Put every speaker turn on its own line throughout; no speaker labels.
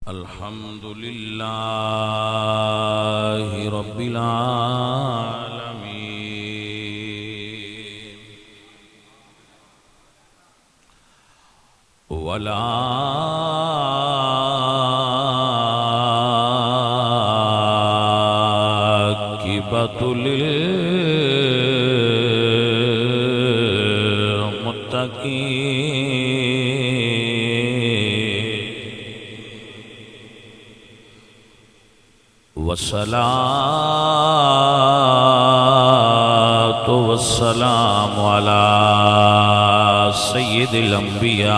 الحمد لله رب العالمين والعاقبة للمتقين والصلاة والسلام على سيد الأنبياء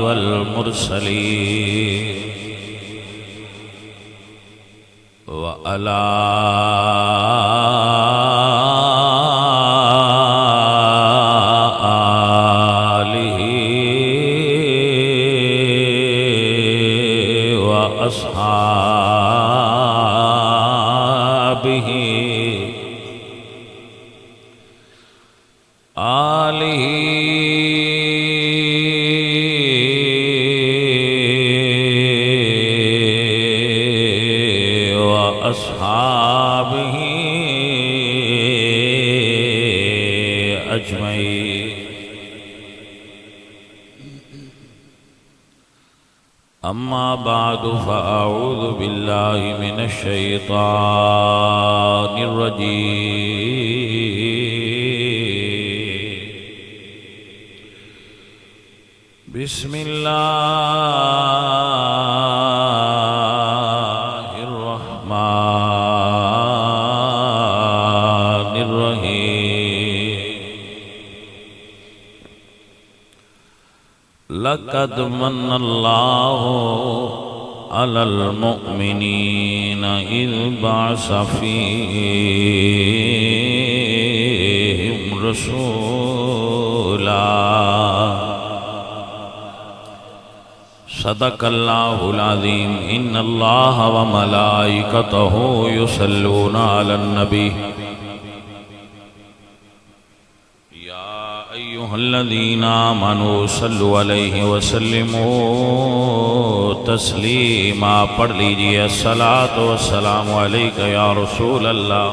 والمرسلين وعلى وأصحابه أجمعين. أما بعد فأعوذ بالله من الشيطان الرجيم. بسم الله الرحمن الرحيم. لقد من الله على المؤمنين إذ بعث فيهم رسولا. صدق الله العظيم. إن الله وملائكته يصلون على النبي يا أيها الذين آمنوا صلوا عليه وسلموا تسلیما. پڑھ لیجئے الصلاۃ والسلام علیک یا رسول اللہ.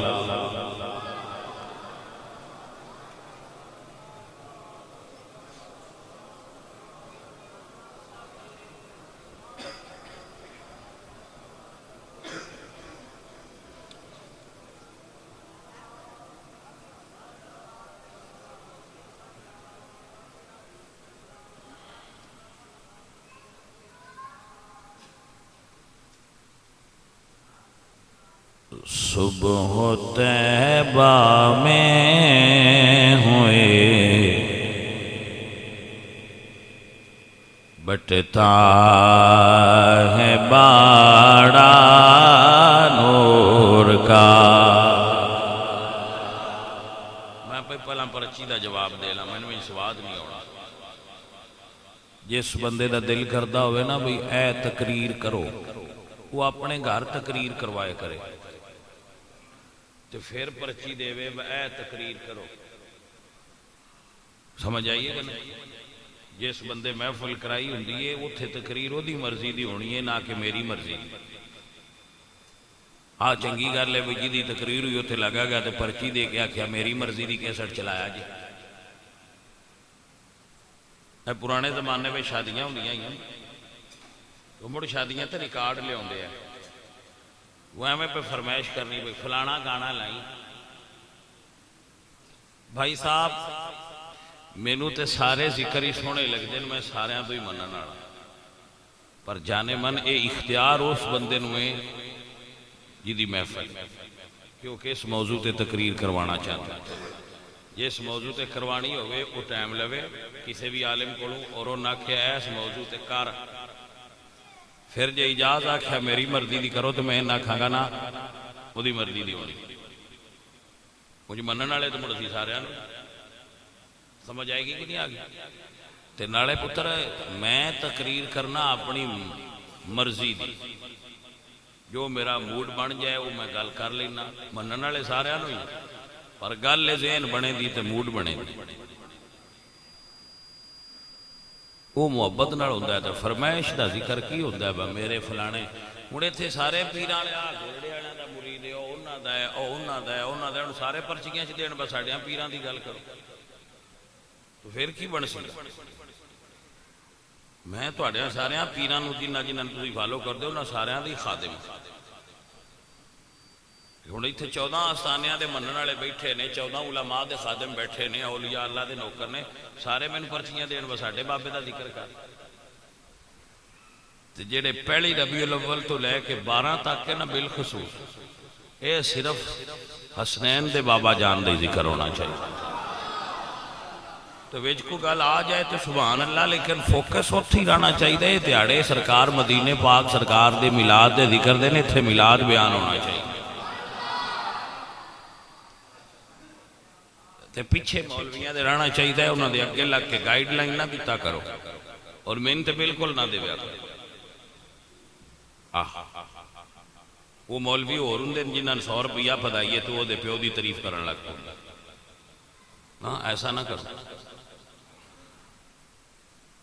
صبح طیبہ میں ہوئے بٹتا ہے باڑا نور کا. میں پہلا پرچی دا جواب دے لا، میں نے سواد نہیں ہونا. جس بندے دا دل کردہ ہوئے نا بھئی اے تقریر کرو، وہ اپنے گھر تقریر کروائے کرے تو پھر پرچی دے وے اے تقریر کرو. سمجھ آئیے گا نا. جس بندے محفل کرائی ہوندی ہے اتھے تقریر وہ دی مرضی دی ہونی ہے، نہ کہ میری مرضی. ہاں چنگی گل ہے جی دی تقریر ہوئی اتھے لگا گیا تو پرچی دے کے آکھیا میری مرضی دی کیسٹ چلایا جی. اے پرانے زمانے میں شادیاں ہوندیاں ہیں، وہ مڑ شادیاں تے ریکارڈ لے ہوندے ہیں. وہ ہمیں پہ فرمائش کرنی بھئی فلانا گانا لائیں. بھائی صاحب مینوں تے سارے ذکر ہی سونے لگ دیں، میں سارے تو ہی منن والا، پر جانے من اے اختیار اس بندے نوے جی محفل کیونکہ اس موضوع تے تقریر کروانا چاہتا ہے. جس موضوع تے کروانی ہوئے وہ ٹائم لوے کسی بھی عالم کو اور وہ نہ کہ ایس موضوع تے کر. پھر جے اجاز آکھیا میری مرضی دی کرو تو میں نہ کھاگا نا وہ دی مرضی دی ہونی. مجھے منن والے تو مڑ سی سارے سمجھ آئے گی کہ نہیں آ گئی. تے نالے پتر میں تقریر کرنا اپنی مرضی دی، جو میرا موڈ بن جائے وہ میں گل کر لینا. منن والے سارے ہی پر گل ذہن بنے دی تے موڈ بنے دی. وہ محبت نال ہوندا ہے تے فرمائش دا ذکر کی ہوندا ہے میرے فلانے ہن ایتھے سارے پیراں والے گھوڑے والےاں دا مرید ہے انہاں دا ہے انہاں دا ہے انہاں دا ہن سارے پرچیاں چ دین بس ساڈیاں پیراں دی گل کرو تو پھر کی بن سی میں تواڈے ساریاں پیراں نوں جنہاں تسی فالو کردے ہو انہاں ساریاں دی خادم ہن ایتھے 14 آستانیاں دے منن والے بیٹھے نے 14 علماء دے خادم بیٹھے نے اولیاء اللہ دے نوکر نے سارے مینوں پرچیاں دین بس ساڈے بابے دا ذکر کر تے جڑے پہلی ربیع الاول تو لے کے 12 تک ہے نا بالخصوص اے صرف حسنین دے بابا جان دے ذکر ہونا چاہیے تو وچ کو گل آ جائے تو سبحان اللہ لیکن فوکس اتھے ہی رہنا چاہیے دیہڑے سرکار مدینے پاک سرکار دے میلاد دے ذکر دے نے اتھے میلاد بیان ہونا چاہیے تے پیچھے مولویاں دے رہنا چاہیے انہاں دے اگے لگ کے گائیڈ لائن نہ کیتا کرو اور میں تے بالکل نہ دے کرو وہ مولوی اور ہوں جنہاں نے 100 روپیہ پدائیے تو وہ دے پیو دی تعریف کرن لگ پو ایسا نہ کرو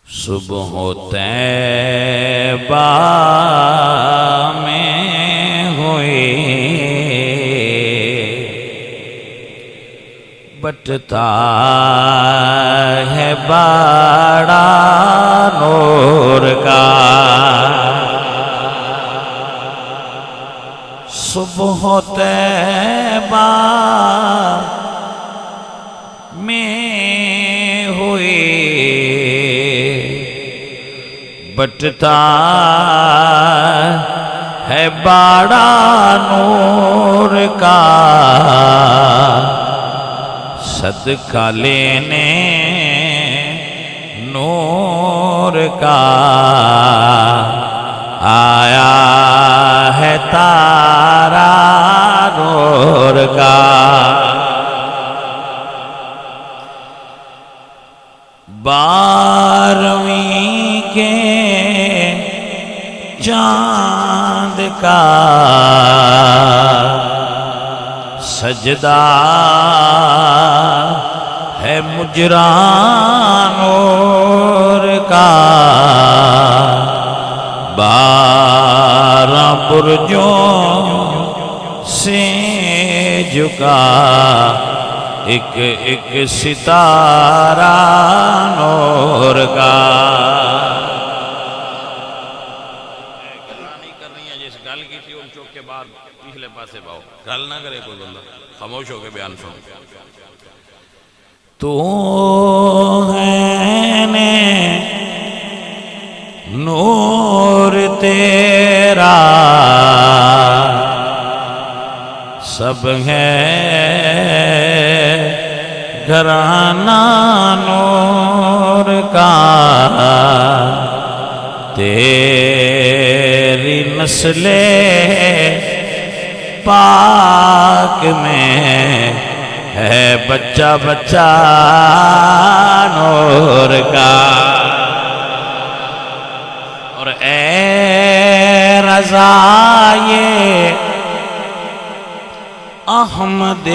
صبح طیبہ میں ہوئے بٹتا ہے بڑا نور کا صبح طیبہ میں ہوئے بٹتا ہے بڑا نور کا صدقہ لینے نور کا آیا ہے تارا نور کا بارہویں کے چاند کا سجدہ ہے مجراں نور کا 12 برجوں سے جھکا ایک ایک ستارہ نور کا نہیں کرنی ہے جس گل کی تھی ان چوک کے بعد پچھلے پاسے باؤ گل نہ کرے کوئی بندہ خاموش ہو کے بیان سن تو ہے نے نور تیرا سب ہے گھرانہ نور کا تیری نسل پاک میں ہے بچہ بچہ نور کا اور اے رضا یہ احمد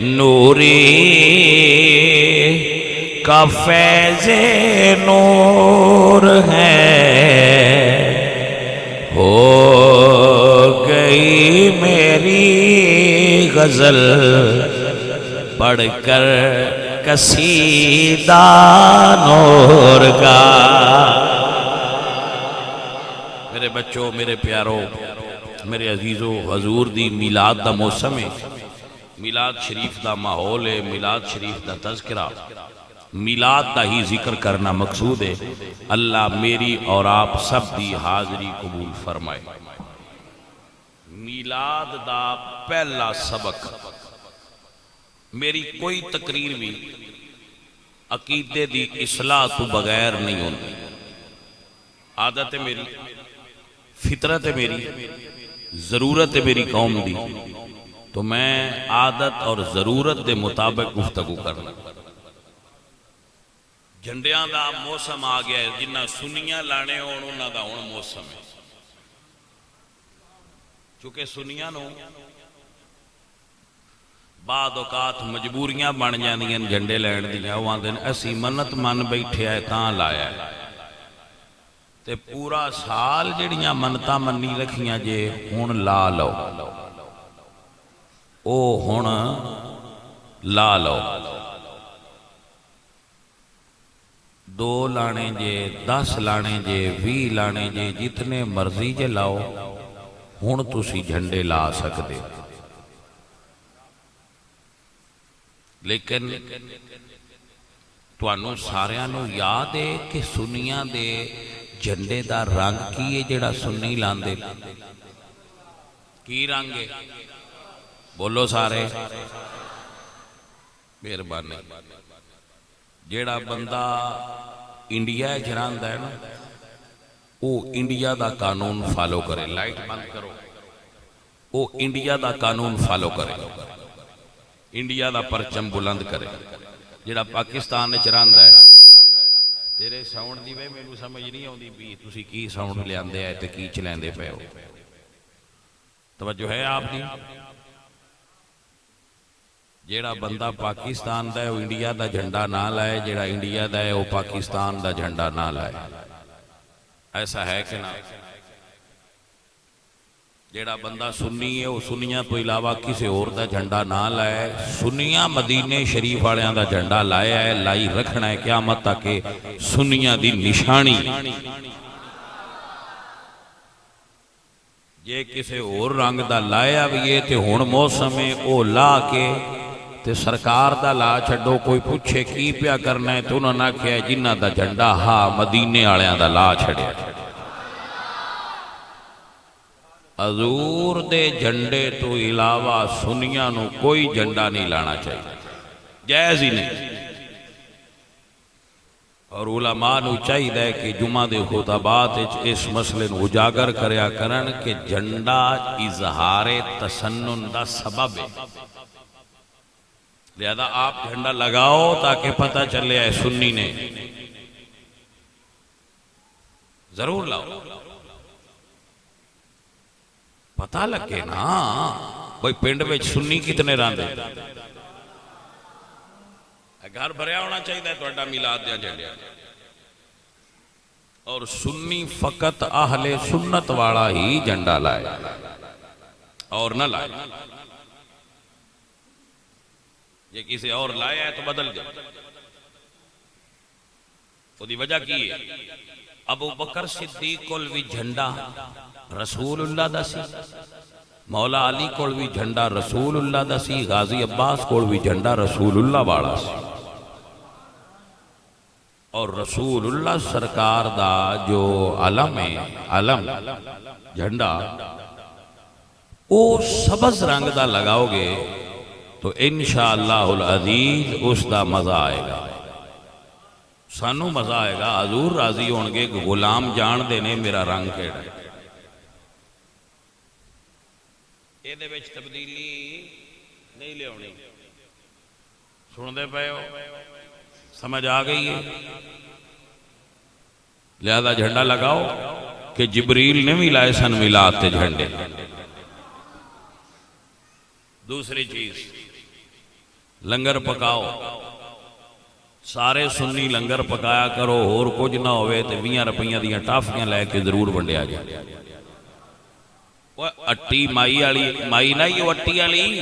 نوری کا فیض نور ہے ہو گئی میری غزل پڑھ کر قصیدہ نور کا میرے بچوں میرے پیاروں میرے عزیزو حضور دی میلاد دا موسم ہے میلاد شریف دا ماحول ہے میلاد شریف دا تذکرہ میلاد دا ہی ذکر کرنا مقصود ہے اللہ میری اور آپ سب دی حاضری قبول فرمائے میلاد دا پہلا سبق میری کوئی تقریر بھی عقیدے دی اصلاح تو بغیر نہیں ہوتی عادت ہے میری فطرت ہے میری ضرورت ہے میری قوم دی تو میں عادت اور ضرورت دے مطابق گفتگو کرنا جھنڈیاں دا موسم آ گیا ہے جنہ سنیاں لانے ہون انہاں دا ہون موسم ہے چونکہ سنیاں نو بعد اوقات مجبوریاں بن جاندیاں جھنڈے لین دیاں، وہ آندے اسی منت من بیٹھے آئے تاں لایا ہے، تے پورا سال جڑیاں منتاں منی رکھیاں جے ہن لا لو، او ہن لا لو، 2 لانے جے 10 لانے جے 20 لانے جے جتنے مرضی جے لاؤ، ہن تسی جھنڈے لا سکدے، لیکن تانوں ساریاں نوں یاد ہے کہ سنیاں دے جھنڈے دا رنگ کی ہے جڑا سنی لاندے؟ کی رنگ ہے؟ بولو سارے، مہربانی۔ جڑا بندہ انڈیا وچ رہندا ہے نا، او انڈیا دا قانون فالو کرے، لائٹ بند کرو، او انڈیا دا قانون فالو کرے، انڈیا دا پرچم بلند کرے۔ جڑا پاکستان وچ رہندا ہے، تیرے ساؤنڈ دی وے مینوں سمجھ نہیں آندی بھی تسی کی ساؤنڈ لیاندے آئے تے کی چلیندے پئے ہو، توجہ ہے آپ دی؟ جیڑا بندہ پاکستان دا ہے وہ انڈیا دا جھنڈا نہ لائے، جیڑا انڈیا دا ہے وہ پاکستان دا جھنڈا نہ لائے، ایسا ہے کہ نہ؟ جیڑا بندہ سنی ہے وہ سنیاں تو علاوہ کسی اور دا جھنڈا نہ لائے، سنیاں مدینے شریف والیاں دا جھنڈا لایا ہے، لائی رکھنا ہے قیامت تک سنیاں دی نشانی۔ جے کسی اور رنگ دا لایا بھی ہے تے ہن موسم ہے او لا کے تے سرکار دا لا چھڈو، کوئی پوچھے کی پیا کرنا ہے تو انہوں نے کہا جنہ دا جھنڈا ہاں مدینے آلیاں دا لا چھڑیا۔ حضور دے جھنڈے تو علاوہ سنیاں نو کوئی جھنڈا نہیں لانا چاہیے، جائز ہی نہیں۔ اور علماء نو چاہیے کہ جمعہ دے خطبات اس مسئلے نو اجاگر کریا کرن کہ جھنڈا اظہار تسنن دا سبب ہے، لہذا آپ جھنڈا لگاؤ تاکہ پتہ چلے آئے سنی نے، ضرور لاؤ، پتہ لگے نا بھئی پنڈ وچ سنی کتنے راندے، گھر بھریا ہونا چاہیے تہاڈا میلاد دے جھنڈے، اور سنی فقط اہل سنت والا ہی جھنڈا لائے اور نہ لائے، یہ کسی اور لایا ہے تو بدل جائے۔ وہ دی وجہ کی ہے؟ ابو بکر صدیق کول بھی جھنڈا رسول اللہ دا سی، مولا علی کول بھی جھنڈا رسول اللہ دا سی، غازی عباس کول بھی جھنڈا رسول اللہ والا سی، اور رسول اللہ سرکار دا جو علم ہے، علم جھنڈا، او سبز رنگ دا لگاؤ گے تو انشاءاللہ العزیز اس دا مزہ آئے گا، سانو مزہ آئے گا، حضور راضی ہونگے کہ غلام جان دینے میرا رنگ کیڑا ہے۔ یہ دے وچ تبدیلی نہیں لے ہونی، سن دے پئے ہو؟ سمجھ آ گئی ہے؟ لہذا جھنڈا لگاؤ کہ جبریل نے بھی لائے سن میلاد تے جھنڈے۔ دوسری چیز، لنگر پکاؤ، سارے سنی لنگر پکایا کرو، اور کچھ نہ ہوئے تے 20 روپیہ دیاں ٹافیاں لے کے ضرور بنڈیا جائے۔ اٹی مائی والی مائی نہ یہ اٹی والی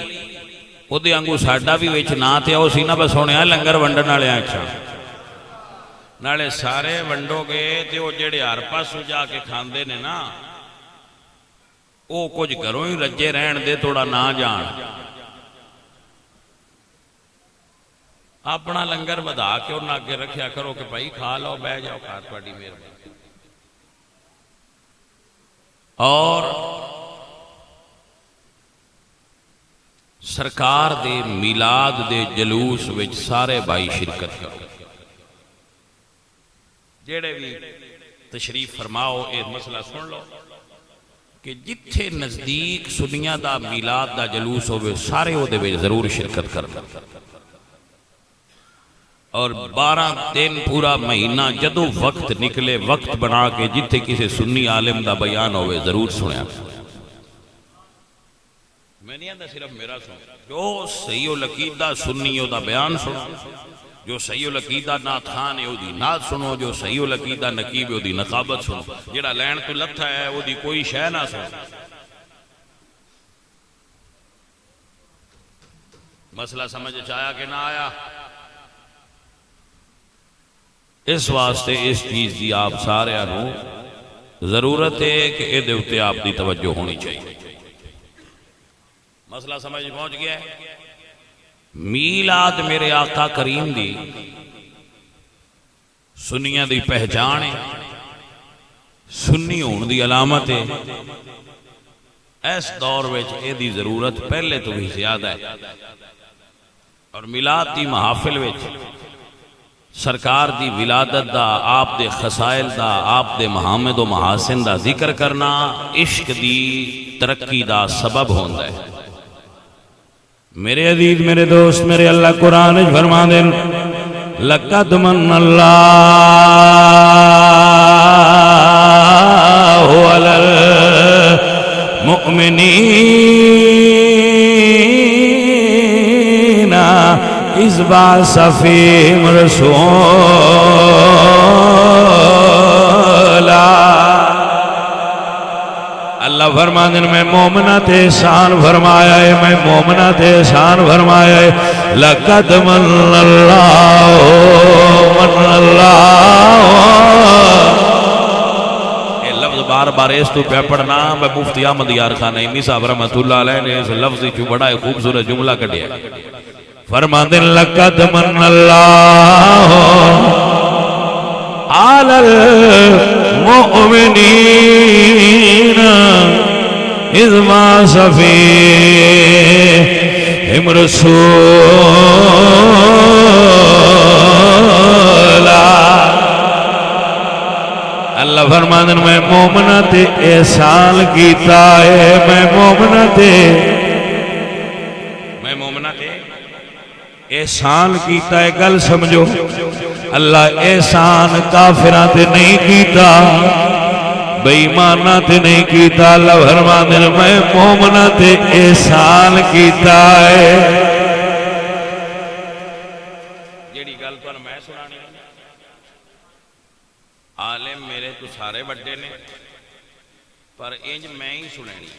وہ دے آنگو ساڈا بھی وچ نہ تے او سی نہ بس ہونے لنگر ونڈن والے اچھا نالے سارے ونڈو گے تے او جڑے ہر پاسوں جا کے کھاندے نے نا او کچھ گھروں ہی رجے رہن دے، تھوڑا نہ جان، اپنا لنگر بدا کے انہاں آگے رکھیا کرو کہ بھائی کھا لو، بہ جاؤ، کھا تہاڈی مہربانی۔ اور سرکار دے میلاد دے جلوس وچ سارے بھائی شرکت کرو، جیڑے بھی تشریف فرماؤ، ایک مسئلہ سن لو کہ جتھے نزدیک سنیاں دا میلاد دا جلوس ہوئے سارے ہو دے وچ ضرور شرکت کرنا، اور 12 دن پورا مہینہ جدو وقت نکلے وقت بنا کے جتھے کسی سنی عالم دا بیان ہوئے ضرور سنیا۔ میں نہیں آتا صرف میرا سنو، جو صحیح العقیدہ سنی دا بیان سنو، جو صحیح العقیدہ نعت خان ہے دی نعت سنو، جو صحیح العقیدہ نقیب ہے دی نقابت سنو، جڑا لین تو لتھا ہے وہ دی کوئی شے نہ سنو۔ مسئلہ سمجھ چایا کہ نہ آیا؟ اس واسطے اس چیز دی آپ سارے انہوں ضرورت ہے کہ اے دیوتے آپ دی توجہ ہونی چاہیے۔ مسئلہ سمجھ پہنچ گیا ہے؟ میلاد میرے آقا کریم دی سنیاں دی پہچان ہے، سنی ہون دی علامت ہے۔ اس دور وچ اے دی ضرورت پہلے تو بھی زیادہ ہے، اور میلاد دی محافل وچ سرکار دی ولادت دا، آپ دے خسائل دا، آپ دے محامد و محاسن دا ذکر کرنا عشق دی ترقی دا سبب ہوندا ہے۔ میرے عزیز، میرے دوست، میرے اللہ قرآن فرما دیں لَقَدْ مَنَّ اللَّهُ عَلَى الْمُؤْمِنِينَ إِذْ بَعَثَ فِيهِمْ رَسُولًا۔ اللہ فرماتے ہیں میں مومنات احسان فرمایا ہے، میں مومنات احسان فرمایا ہے۔ لَقَدْ مَنَّ اللَّهُ اے لفظ بار بار اس تو پہ پڑھنا، میں مفتی احمد یار خان نعیمی صاحب رحمۃ اللہ علیہ نے اس لفظ جو بڑا خوبصورت جملہ کڈیا ہے۔ فرماتے ہیں لَقَدْ مَنَّ اللَّهُ عَلَى الْمُؤْمِنِينَ إِذْ بَعَثَ فِيهِمْ رَسُولًا۔ اللہ فرماتے ہیں میں مومنات احسان کیتا ہے، میں مومنات احسان کیتا ہے۔ گل سمجھو، اللہ احسان کافراں تے نہیں کیتا، بے ایماناں تے نہیں کیتا۔ اللہ فرماتے ہیں میں مومناں تے احسان کیتا ہے۔ جیڑی گل تو میں سنانی عالم میرے تو سارے بڑے نے، پر انج میں ہی سنانی،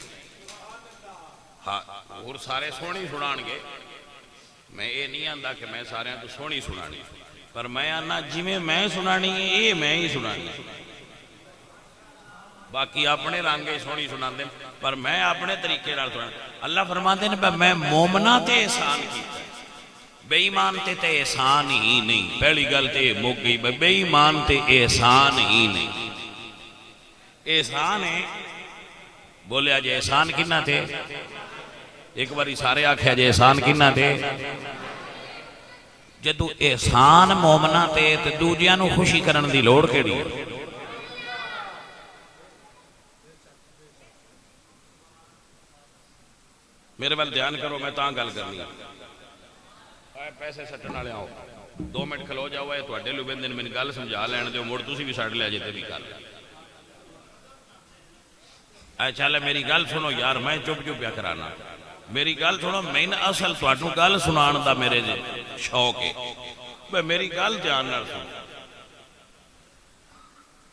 ہاں اور سارے سونی سنان گے۔ میں یہ نہیں آندا کہ میں سارے تو سونی سنانی، پر میں آنا جی میں سنانی ہے یہ میں ہی سنانی، باقی اپنے رنگے سونی سنا دیں، پر میں اپنے طریقے نال سنانی۔ اللہ فرماتے ہیں میں مومناں تے احسان کیتا، بے ایمان تے احسان ہی نہیں۔ پہلی گل تے مک گئی، بے ایمان تے احسان ہی نہیں۔ احسان ہے بولے آج احسان کنا تھے؟ ایک باری سارے آکھے جے احسان کنا تھے؟ جدو احسان مومنہ تے دوجیاں نو خوشی کرن دی لوڑ کیڑی ہے؟ میرے بل دھیان کرو، میں تاں گل کرنی ہے۔ پیسے سٹن والے آؤ 2 منٹ کھلو جاؤ، تو اڈے لو بندے میں گل سمجھا لین دیو، مڑ تسی بھی سٹ لے جاتے بھی کر۔ اے چلے میری گل سنو یار، میں چپ پیا کرانا، میری گل سنو۔ میں اصل تھانوں گل سنان دا میرے شوق ہے، میری گل دھیان نال سنو۔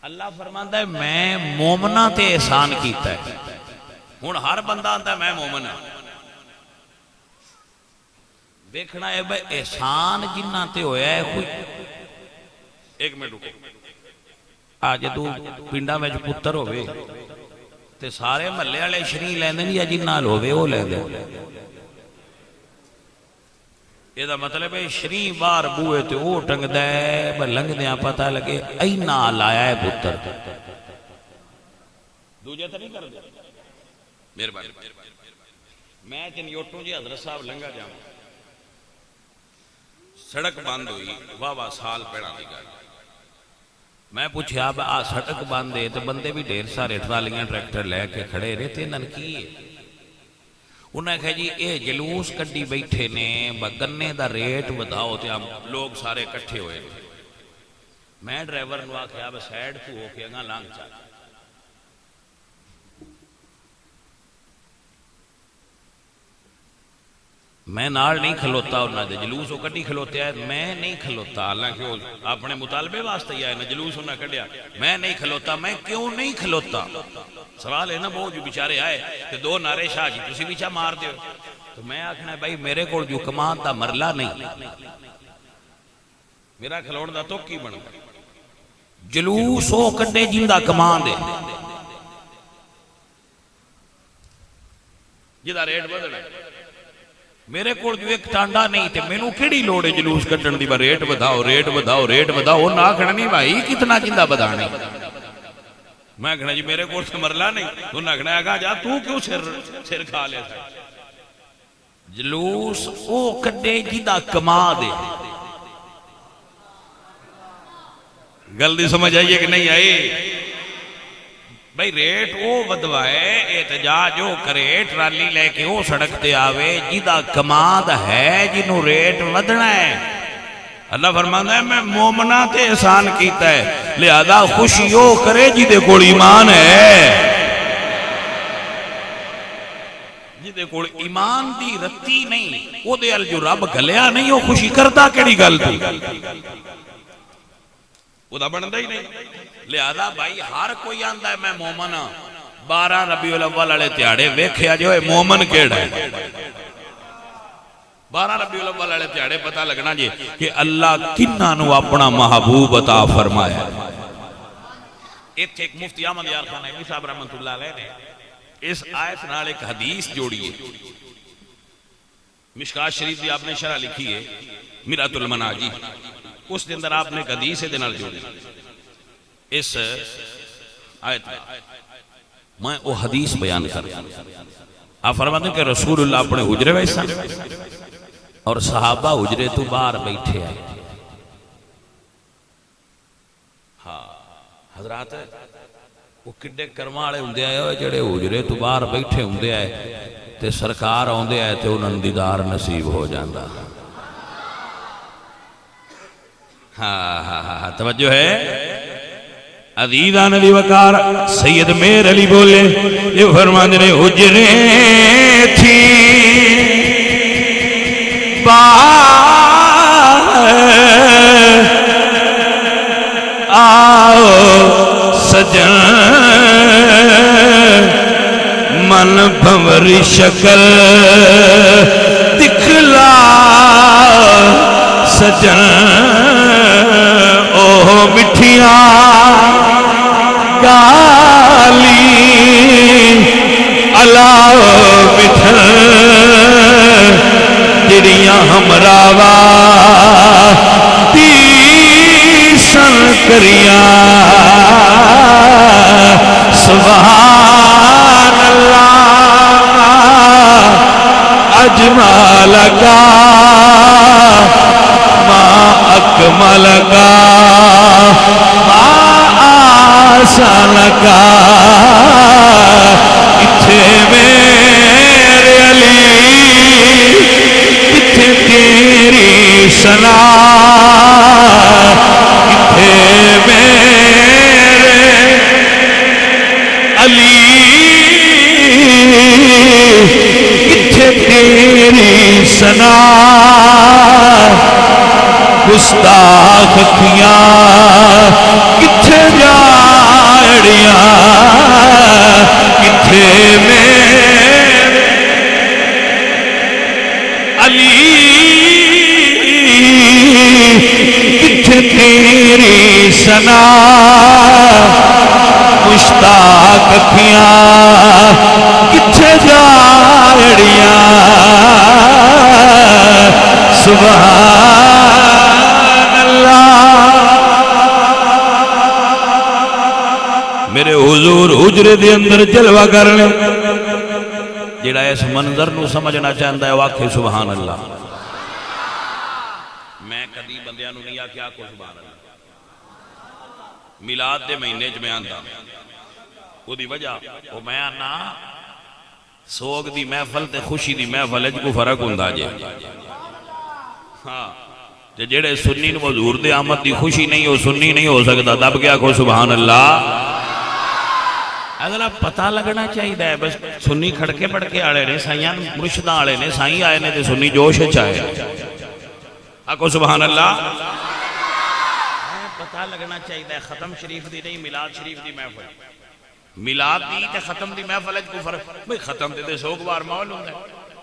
اللہ فرماندا ہے میں مومناں تے احسان کیتا ہے۔ ہن ہر بندہ آندا ہے میں مومن ہاں، دیکھنا ہے بھائی احسان جنہ تے ہویا ہے کوئی۔ ایک منٹ رکو، آج تو پنڈاں وچ پتر ہوئے تے سارے محلے والے شری لیندے یا جن نال ہوے وہ لیندے۔ یہ دا مطلب ہے شری بار بوئے تے وہ ٹنگدا ہے، بس لنگدیاں پتہ لگے اینا لایا ہے پتر۔ دوجے تے نہیں کردے؟ مہربانی، میں چنیوٹوں جی حضرت صاحب لنگا جاواں، سڑک بند ہوئی، واہ سال پہلا دی گل۔ میں پوچھا آ سڑک بند ہے تو بندے بھی ڈھیر سارے ٹرالیاں ٹریکٹر لے کے کھڑے رہے تے انہاں کی ہے؟ انہاں نے کہا جی اے جلوس کڈی بیٹھے نے گنے دا ریٹ وداؤ تے لوگ سارے کٹھے ہوئے۔ میں ڈرائیور نو آکھیا بس سائیڈ تو ہو کے اگاں لنگ چل۔ میں نال نہیں کھلوتا انہاں دے جلوس وہ کڈی کھلوتے ہے میں نہیں کھلوتا حالانکہ وہ اپنے مطالبے واسطے ہی آئے نا جلوس انہاں کڈیا میں نہیں کھلوتا میں کیوں نہیں کھلوتا سوال ہے نا وہ جو بیچارے آئے کہ دو نعرے شاہ جی تسی بیچا مار دیو تو میں آکھنا ہے بھائی میرے کو جو کمان دا مرلہ نہیں میرا کھلوڑ دا تو کی بن جلوس وہ کڈے جندہ کمان دے جدہ ریٹ بدل ہے میرے کو جو ایک ٹانڈا نہیں تھے میں نو کیڑی لوڑے جلوس کٹن دی با ریٹ بدھاؤ ریٹ بدھاؤ ریٹ بدھاؤ وہ نہ کھڑا نہیں بھائی کتنا جندہ بدھانے میں کہنا جی میرے کو سے مرلا نہیں تو نہ کہنا ہے جا تو کیوں سر کھا لے جلوس او کڈے جندہ کما دے گلدی سمجھ آئیے کہ نہیں آئی بھئی ریٹ او بدوائے احتجاج او کرے ٹرالی لے کے او سڑکتے آوے جیدہ کماد ہے جنہوں ریٹ ودنا ہے اللہ فرمانا ہے میں مومنہ تے احسان کیتا ہے لہذا خوشی او کرے جیدے کوڑ ایمان ہے جیدے کوڑ ایمان دی رتی نہیں او دے جو رب گلیا نہیں او خوشی کرتا کیڑی گل تھی وہ دا بندہ ہی نہیں لہذا بھائی ہر کوئی آندہ ہے میں مومن ہاں 12 ربیع الاول والے تیاڑے ویکھیا جو ہے مومن کیڑا ہے 12 ربیع الاول والے تیاڑے پتہ لگنا جی کہ اللہ کنہ نو اپنا محبوب عطا فرمایا ایک مفتی احمد یار خان نعیمی صاحب رحمت اللہ علیہ نے اس آیت نال ایک حدیث جوڑی ہے مشکات شریف دی آپ نے شرح لکھی ہے مرات المناجی اس دن اندر آپ نے ایک حدیث دنال جوڑی اس آیت میں وہ حدیث بیان کر آپ فرماتے ہیں کہ رسول اللہ اپنے حجرے ویسا اور صحابہ حجرے تو باہر بیٹھے آئے ہاں حضرات وہ کڈے کرمالے ہوندے آئے ہوئے جڑے حجرے تو باہر بیٹھے ہوندے آئے تے سرکار ہوندے آئے تے انہاں دیدار نصیب ہو جاندہ ہاں توجہ ہے عزیزان علی وقار سید میر علی بولے یہ فرمان نے حجرے تھی آؤ سجن من بھوری شکل دکھلا سجن اوہ مٹھیاں گالی علاو مٹھل جڑیاں ہمراوا تیسن کریاں سبحان اللہ اجمال کا ما اکمل کا ما آسان کا اتھے میرے علی اتھے تیری سنا اتھے میرے علی اتھے تیری سنا گستاخ کھیاں کتھے جاڑیاں کتھے میرے علی کتھے تیری سنا مشتاق کھیاں کتھے جاڑیاں سبحان میرے حضور حجرے دے اندر جلوہ کر لیں جڑا اس منظر نو سمجھنا چاہتا ہے واقعی سبحان اللہ میں کدی بندیاں نو نہیں آکھیا کو سبحان اللہ میلاد دے مہینے چ میں آندا او دی وجہ او میں آنا سوگ دی محفل تے خوشی دی محفل وچ کو فرق ہوندا جے ہاں تے جڑے سنی نو حضور دے آمد دی خوشی نہیں ہو سنی نہیں ہو سکتا دب گیا کو سبحان اللہ اگلا پتہ لگنا چاہیے بس سنی کھڑکے پڑکے آڑے نے سائیاں مرشدہ آڑے نے سائیں آئے نے تے سنی جوش چاہے آکو سبحان اللہ پتہ لگنا چاہیے ختم شریف دی نہیں میلاد شریف دی محفل میلاد دی تے ختم دی محفل کو فرق بھئی ختم دے سوک بار مول ہوں گے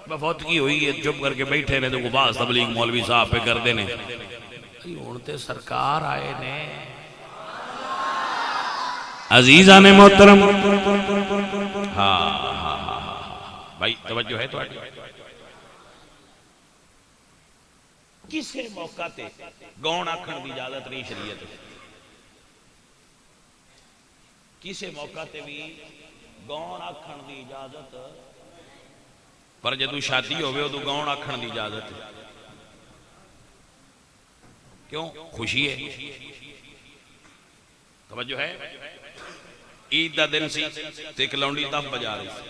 بفوت کی ہوئی ہے چپ کر کے بیٹھے نے تو کو باز تبلیغ مولوی صاحب پہ کر دینے اونتے سرکار آئے نے عزیزان محترم ہاں بھائی توجہ ہے تو کسے موقع تے گون آکھن دی اجازت نہیں شریعت کسے موقع تے بھی گون آکھن دی اجازت پر جدو شادی ہوئے تو گون آکھن دی اجازت کیوں خوشی ہے توجہ ہے عید دا دن سی ایک لونڈی تب بجا رہی سی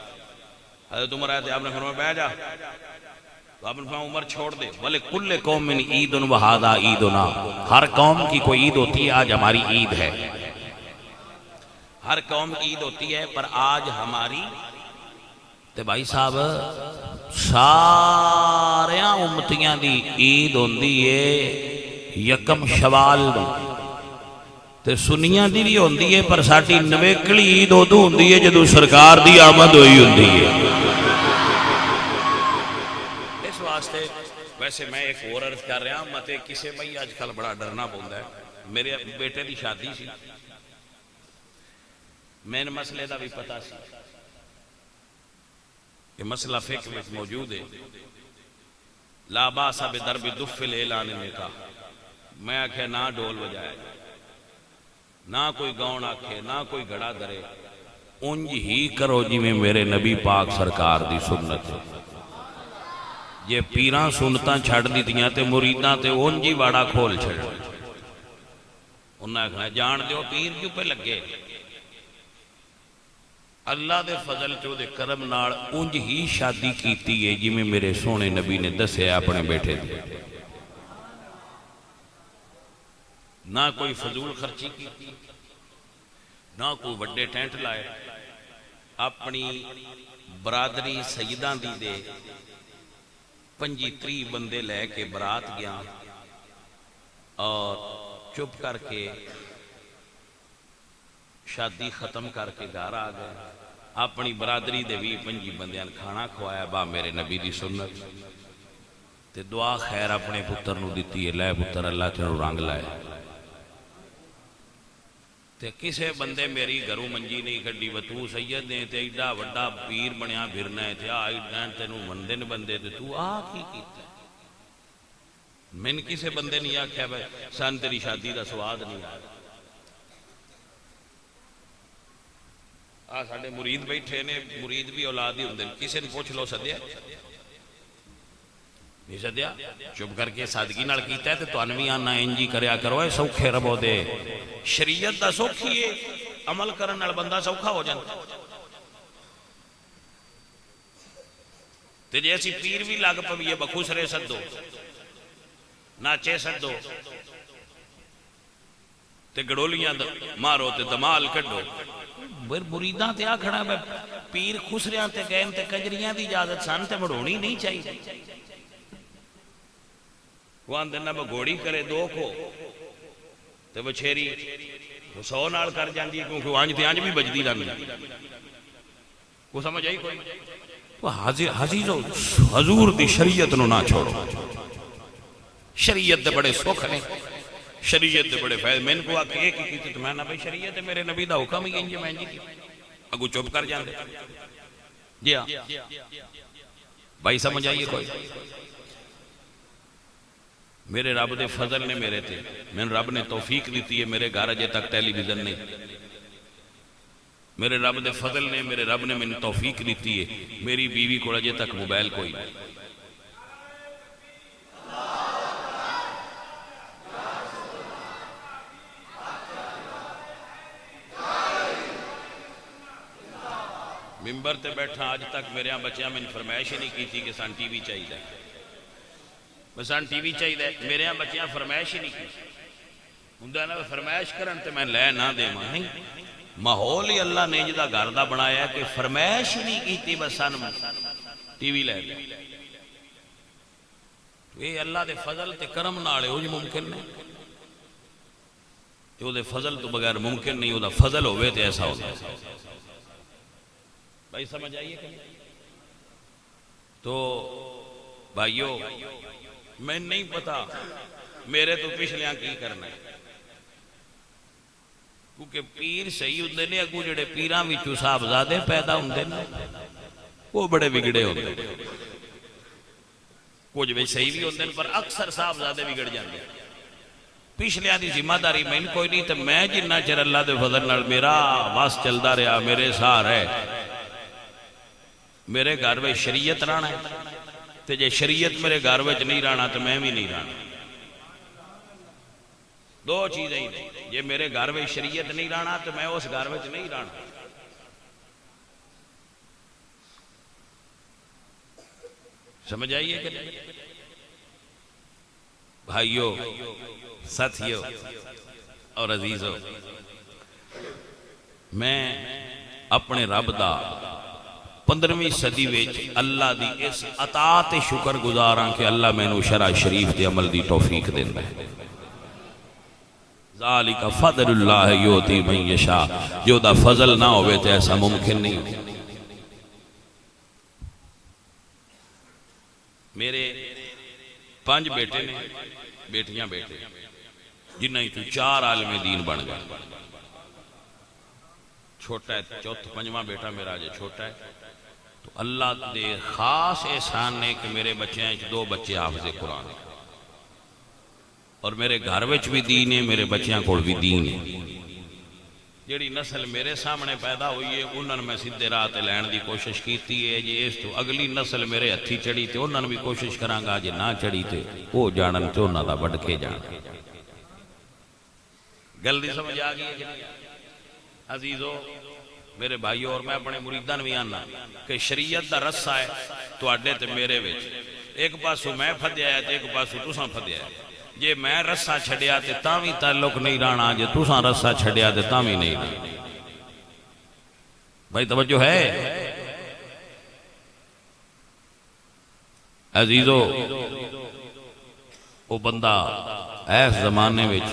حضرت عمر آئے تھے آپ نے فرمایا بیٹھ جا تو آپ نے فرمایا عمر چھوڑ دے بلے کل قوم من عید و ھذا عیدنا ہر قوم کی کوئی عید ہوتی ہے آج ہماری عید ہے ہر قوم کی عید ہوتی ہے پر آج ہماری تے بھائی صاحب ساریاں امتیاں دی عید ہوندی ہے یکم شوال تے سنیاں دی بھی ہوندی ہے پر ساٹی نویکلی عید ادو ہوندی ہے جدو سرکار دی آمد ہوئی ہوندی ہے اس واسطے ویسے میں ایک اور عرض کر رہا ہوں متے کسے بھائی آج کل بڑا ڈرنا پوندا ہے میرے بیٹے دی شادی سی میں نے مسئلے دا بھی پتا سی یہ مسئلہ فقہ میں موجود ہے لا باس بضرب دف الاعلان نکاح میں آکھے نہ ڈول بجائے نہ کوئی گاؤن آکھے نہ کوئی گھڑا درے انج ہی کرو جی میں میرے نبی پاک سرکار دی سنت یہ پیران سنتاں چھڑ دی دیاں تے مریداں تے انج ہی واڑا کھول چھڑ انہاں کہا جان دیو پیر کیوں پہ لگے اللہ دے فضل چو دے کرم ناڑ انج ہی شادی کیتی ہے جی میں میرے سونے نبی نے دسے اپنے بیٹھے دے نہ کوئی فضول خرچی کی نہ کوئی وڈے ٹینٹ لائے اپنی برادری سیدان دی دے 25-30 بندے لے کے برات گیا اور چپ کر کے شادی ختم کر کے گھر آ گئے اپنی برادری دے 20-25 بندیاں کھانا کھوایا با میرے نبی دی سنت تے دعا خیر اپنے پتر نو دیتی ہے لے پتر اللہ تیرو رنگ لائے تے کسے بندے میری گھروں منجی نہیں کھڑی و تو سید نے تے ایڈا وڈا پیر بنیا پھرنا ہے تے ایڈا تینوں مندے نے بندے تے تو کی کیتا ہے من کسے بندے نہیں آکھیا بھائی سان تیری شادی دا سواد نہیں آیا ساڑھے مرید بیٹھے نے مرید بھی اولاد ہی ہوندے کسے نے پوچھ لو سدیا نہیں سدیا چپ کر کے سادگی نال کیتا ہے تو انوی آنا انجی کریا کرو ہے سوکھے ربو دے شریعت دا سوکھی ہے عمل کرن نال بندہ سوکھا ہو جاتا تے جیسی پیر بھی لگ پوی ہے بخوسرے سدو ناچے سدو تے گڑولیاں مارو تے دمال کڈو مریداں تے آ کھڑا ہے پیر خسریاں تے گئے تے کجریاں دی اجازت سان تے مڑونی نہیں چاہیے وہاں دنہ میں گھوڑی کرے دو کو تے بچھیری 100 نال کر جاندی ہے کیونکہ آنج تے آنج بھی بجدی رہنی کو سمجھ آئی کوئی حضیزو حضور دی شریعت نو نہ چھوڑو شریعت دے بڑے سکھ نے شریعت دے بڑے فائد میں نے کو آکے ایک ہی کی تو میں نہ بھائی شریعت میرے نبی دا حکم ہی انجی میں انجی کی اگو چوپ کر جاندے جی ہاں بھائی سمجھ آئیے کوئی میرے رب دے فضل نے میرے تھے میں رب نے توفیق دیتی ہے میرے گھر اجے تک ٹیلی ویژن نہیں میرے رب دے فضل نے میرے رب نے میں توفیق دیتی ہے میری بیوی کو اجے تک موبائل کوئی ممبر تے بیٹھا آج تک میرے ہاں بچیاں میں نے فرمائش ہی نہیں کی تھی کہ سان ٹی وی چاہیے دے بسان ٹی وی چاہیے دے میرے ہاں بچیاں فرمائش ہی نہیں کی ہندہ نا فرمائش کرن تے میں لے نہ دے ماں نہیں ماحول ہی اللہ نے جدا گھر دا بنایا کہ فرمائش ہی نہیں کیتی بس سن ٹی وی لے لے. یہ اللہ دے فضل تے کرم نال ہو جی ممکن نہیں. وہ دے فضل تو بغیر ممکن نہیں. وہ دا فضل ہوئے تے ایسا ہوتا ہے. بھائی سمجھ آئیے کہ تو بھائیو میں نہیں پتا میرے تو پچھلیاں کی کرنا ہے. کیونکہ پیر صحیح ہوندے نے اگوں جڑے پیراں وچوں صاحبزادے پیدا ہوندے نے وہ بڑے بگڑے ہوندے نے. کچھ بھی صحیح بھی ہوندے پر اکثر صاحبزادے بگڑ جاندے. پچھلیاں دی ذمہ داری میں کوئی نہیں. تو میں جنہ چر اللہ دے فضل نال میرا واس چلدا رہا میرے سار ہے میرے گھر میں شریعت رانا ہے. تے جے شریعت میرے گھر میں نہیں رانا تو میں بھی نہیں رانا. دو چیزیں ہی نہیں. یہ میرے گھر میں شریعت نہیں رانا تو میں اس گھر میں نہیں رانا. سمجھ آئیے کہ بھائیو ساتھیو اور عزیزو میں اپنے رب دا 15ویں صدی وچ اللہ دی اس عطا تے شکر گزاراں کہ اللہ مینوں شرع شریف دے عمل دی توفیق دیندا ہے. ذالک فضل اللہ یؤتی من یشاء. جو دا فضل نہ ہوئے تو ایسا ممکن نہیں ہو. میرے 5 بیٹے نے بیٹیاں بیٹے جنہیں ہی تو 4 عالم دین بن گئے. چھوٹا ہے چوتھ 5واں بیٹا میرا جو چھوٹا ہے. تو اللہ دے خاص احسان نے کہ میرے بچے ہیں 2 بچے حافظ قرآن ہیں اور میرے گھر وچ بھی دین ہے میرے بچیاں کول بھی دین ہے. جیڑی نسل میرے سامنے پیدا ہوئی ہے انہوں نے میں سیدھے راہ تے لین دی کوشش کیتی ہے. جی اس تو اگلی نسل میرے ہتھی چڑھی تے انہوں نے بھی کوشش کرانگا. جی نہ چڑھی تے وہ جانن تے انہوں دا بڑھ کے جان. گل دی سمجھ آ گئی ہے عزیزو میرے بھائیو. اور میں اپنے مریدان بھی آنا کہ شریعت دا رسہ ہے تو اڈے تے میرے وچ. ایک پاسو میں پھدیا ہے تے ایک پاسو تساں پھدیا ہے. جے میں رسہ چھڑیا تے تاں بھی تعلق نہیں رانا. جے تساں رسہ چھڑیا تے تاں بھی نہیں رانا. بھائی توجہ ہے عزیزو. وہ بندہ ایس زمانے وچ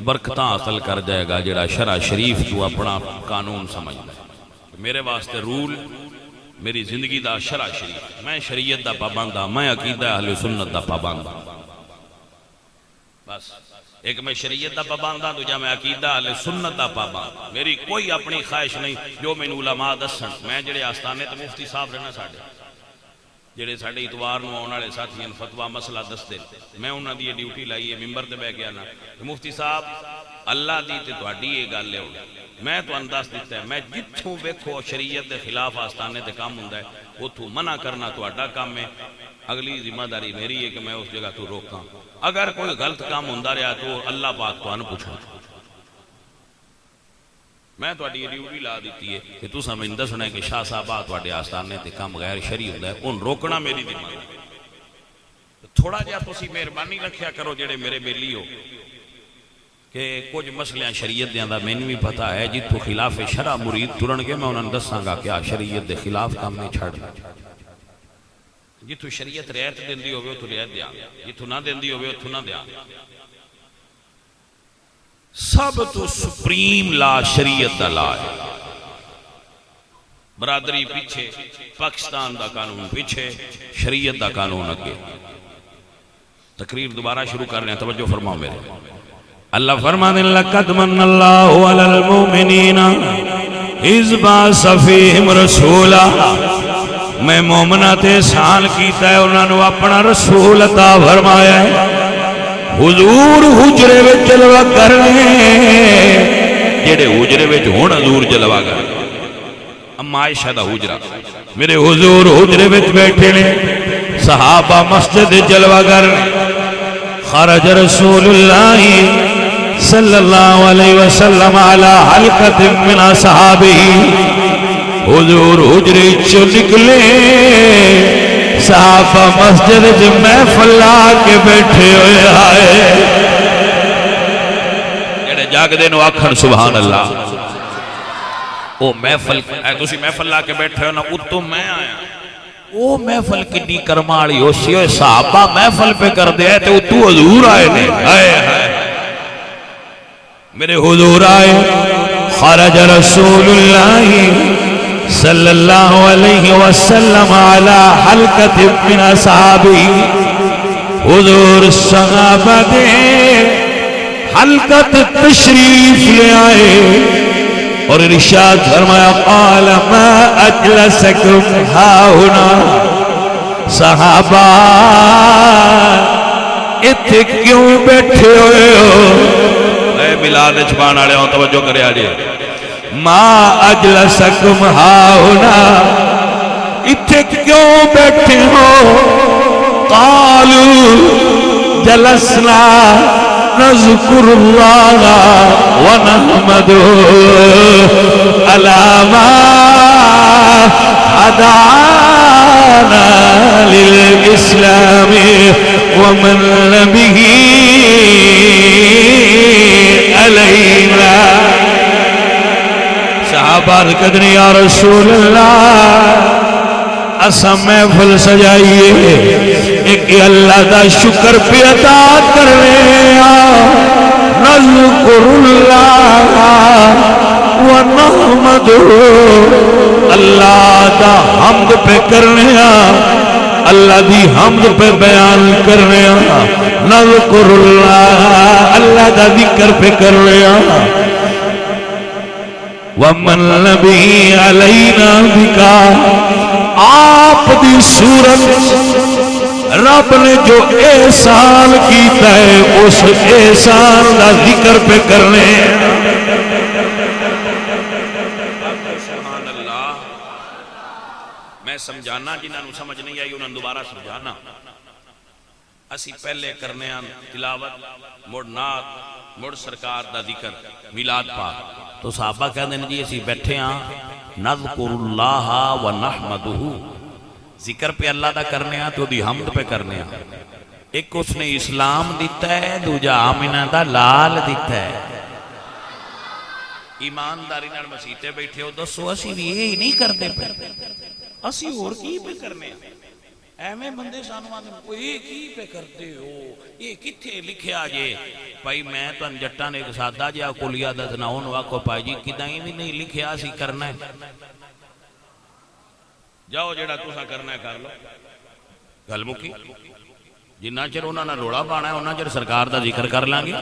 برکتاں حاصل کر جائے گا جڑا شرع شریف تو اپنا قانون سمجھتا ہے. میرے واسطے رول میری زندگی دا شرع شریف. میں شریعت دا پابند ہاں. میں عقیدہ اہل سنت دا پابند ہاں. بس ایک میں شریعت دا پابند ہاں دوجا میں عقیدہ اہل سنت دا پابند. میری کوئی اپنی خواہش نہیں. جو میں علماء دسن میں جڑے آستانے تے مفتی صاحب رہنا ساڈے جڑے ساڈے اتوار نو آنے والے ساتھیاں فتویٰ مسئلہ دستے میں انہاں دی ڈیوٹی لائی ہے ممبر تے بیٹھ گیا نا مفتی صاحب اللہ دی تے تہاڈی یہ گل ہے. میں تو انداز دیتا ہے میں جتھوں ویکھو شریعت دے خلاف آستانے تے کام ہوندا ہے اتھوں منع کرنا تہاڈا کام ہے. اگلی ذمہ داری میری ہے کہ میں اس جگہ تو روکاں. اگر کوئی غلط کام ہوندا رہا تو اللہ پاک تانوں پوچھنا. میں تہاڈی ڈیوٹی لا دیتی ہے کہ تساں مینوں دسنا ہے کہ شاہ صاحب تہاڈے آستانے تے کام غیر شرعی ہوندا ہے اون روکنا میری ذمہ داری. تھوڑا جہا تسی مہربانی رکھیا کرو جڑے میرے بیلی ہو کہ کچھ مسئلے شریعت دیاں دا مینوں بھی پتہ ہے. جتھوں خلاف شرع مرید ٹرن گے میں انہاں نوں دساں گا کہ شریعت دے خلاف کام نہیں چھڑ. جتھوں شریعت رعایت دیندی ہوے اوتھوں رعایت دیاں جتھوں نہ دیندی ہوے اوتھوں نہ دیاں. سب تو سپریم لا شریعت دا لا ہے. برادری پیچھے پاکستان دا قانون پیچھے شریعت دا قانون اگے. تقریر دوبارہ شروع کر رہے ہیں توجہ فرماؤ میرے. اللہ فرمانے لقد من اللہ علی المؤمنین اذ بعث فیہم رسولا. میں مومنہ تے احسان کیتا ہے انہاں نو اپنا رسول عطا فرمایا ہے. حضور حجرے وچ جلوہ کرنے جڑے حجرے وچ ہن حضور جلوہ کر. اما عائشہ دا حجرہ میرے حضور حجرے وچ بیٹھے نے صحابہ مسجد جلوہ کرنے. خرج رسول اللہ صلی اللہ علیہ وسلم علی حلقت من اصحابہ. حضور حجرے چو نکلے صحابہ مسجد جو محفل لا کے بیٹھے ہوئے آئے. جڑے جاگ دے نو آکھن سبحان اللہ. وہ محفل تسی محفل لا کے بیٹھے ہو نا اتوں میں آیا وہ محفل کنی کرما والی ہوسی ہوئے صحابہ محفل پہ کر دیا تے اتوں حضور آئے نے میرے حضور آئے خرج رسول اللہ صلی اللہ علیہ وسلم على حلقة من اصحابہ حضور صحابہ دے حلقت تشریف لے آئے اور ارشاد فرمایا قال ما اجلسکم ہاہنا صحابہ اتھے کیوں بیٹھے ہوئے ہو اے ملاد چھپان آڑے ہوں توجہ کرے آجے ما اجلسکم ہاہنا اتھے کیوں بیٹھے ہو قالوا جلسنا نذکر اللہ ونحمدہ علی ما ہدانا للاسلام ومن به علینا صحابہ کہتے یا رسول اللہ اسا محفل سجائیے ایک اللہ دا شکر پہ عطا کرنے نذکر اللہ ونحمدہ اللہ دا حمد پہ کرنے اللہ دی حمد پہ بیان کرنے نذکر اللہ اللہ دا ذکر پہ کرنے ومن نبی علینا بکا آپ دی صورت رب نے جو احسان کیتا ہے اس احسان دا ذکر پہ کرنے سبحان اللہ میں سمجھانا جنہاں نو سمجھ نہیں آئی انہاں دوبارہ سمجھانا اسی پہلے کرنے تلاوت مڑ نعت مڑ سرکار دا ذکر میلاد پاک تو صحابہ کہتے ہیں جی اسی بیٹھے ہیں نذکر اللہ و نحمدہ ذکر پہ اللہ دا کرنے ہیں تو دی حمد پہ کرنے ہیں ایک اس نے اسلام دیتا ہے دوجا آمینہ دا لال دیتا ہے ایمانداری نال مسیطے بیٹھے ہو دسو اسی بھی یہی نہیں کرتے پہ اسی اور کی پہ کرنے ہیں ایمیں بندے سانو آنے کو یہ کی پہ کرتے ہو یہ کتھے لکھے آجے بھائی میں تو انجٹا نے ایک ساتھ جا کلیا دتنا انہوں آکو پائی جی کدائیں بھی نہیں لکھے آسی کرنا ہے جاؤ جیڑا تُسا کرنا ہے کر لو گل مکی جنہ چر انہوں نے روڑا پانا ہے انہوں چر سرکار دا ذکر کر لانگے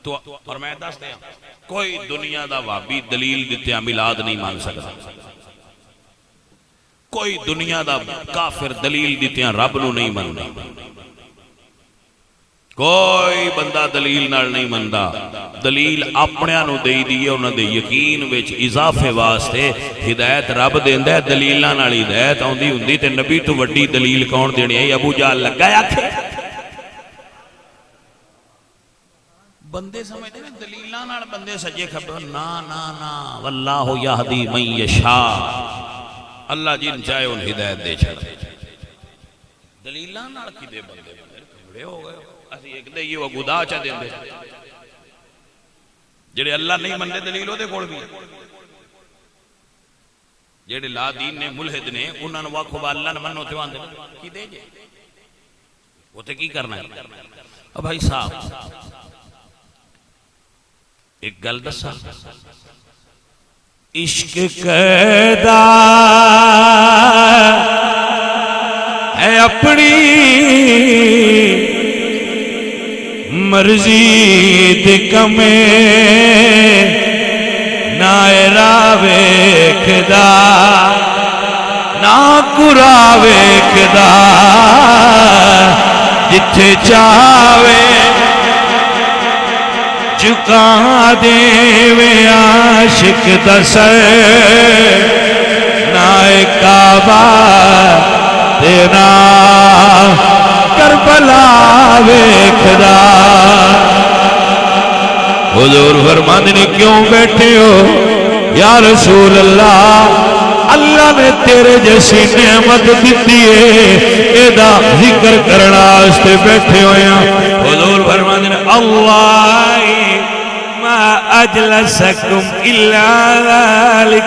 تو اور میں دستے ہیں کوئی دنیا دا وابی دلیل دیتے ہیں میلاد نہیں مان سکتا کوئی دنیا دا کافر دلیل دیتے ہیں رب نو نہیں مننا کوئی بندہ دلیل نال نہیں مندا دلیل اپنیاں نو دے دیئے انہاں دے یقین وچ اضافے واسطے ہدایت رب دیندا ہے دلیلاں نال ہدایت آوندی ہوندی تے نبی تو وڈی دلیل کون دینی ہے ابو جہل لگایا تھے بندے سمجھتے ہیں دلیلاں نال بندے سجے کھبے نا نا نا واللہ یہدی من یشاء اللہ جن چاہے ان ہدایت دے چھڑ دلیلاں نال کی دے بندے بڑے ہو گئے اسی ایک دے یہ وہ گدا چا دیں دے جڑے اللہ نہیں مندے دلیل ہو دے کوڑ بھی جڑے لا دین نے ملحد نے انہاں نے واقعہ با اللہ نے منو تے وان دے کی دے جے وہ تے کی کرنا ہے اب بھائی صاحب ایک گل دسا عشق قیدا ہے اپنی مرضی تے کمے نائرہ ویکھدا نا کرا ویکھدا جتھے چاہوے چکا دے وے عاشق دا سر نائے کعبہ تیرا کربلا ویکھدا حضور فرماندے نے کیوں بیٹھے ہو یا رسول اللہ اللہ نے تیرے جیسی نعمت دیتی ہے ایدہ ذکر کرنا آستے بیٹھے ہویا حضور فرماندے نے اللہ
اجلسکم الا ذلک،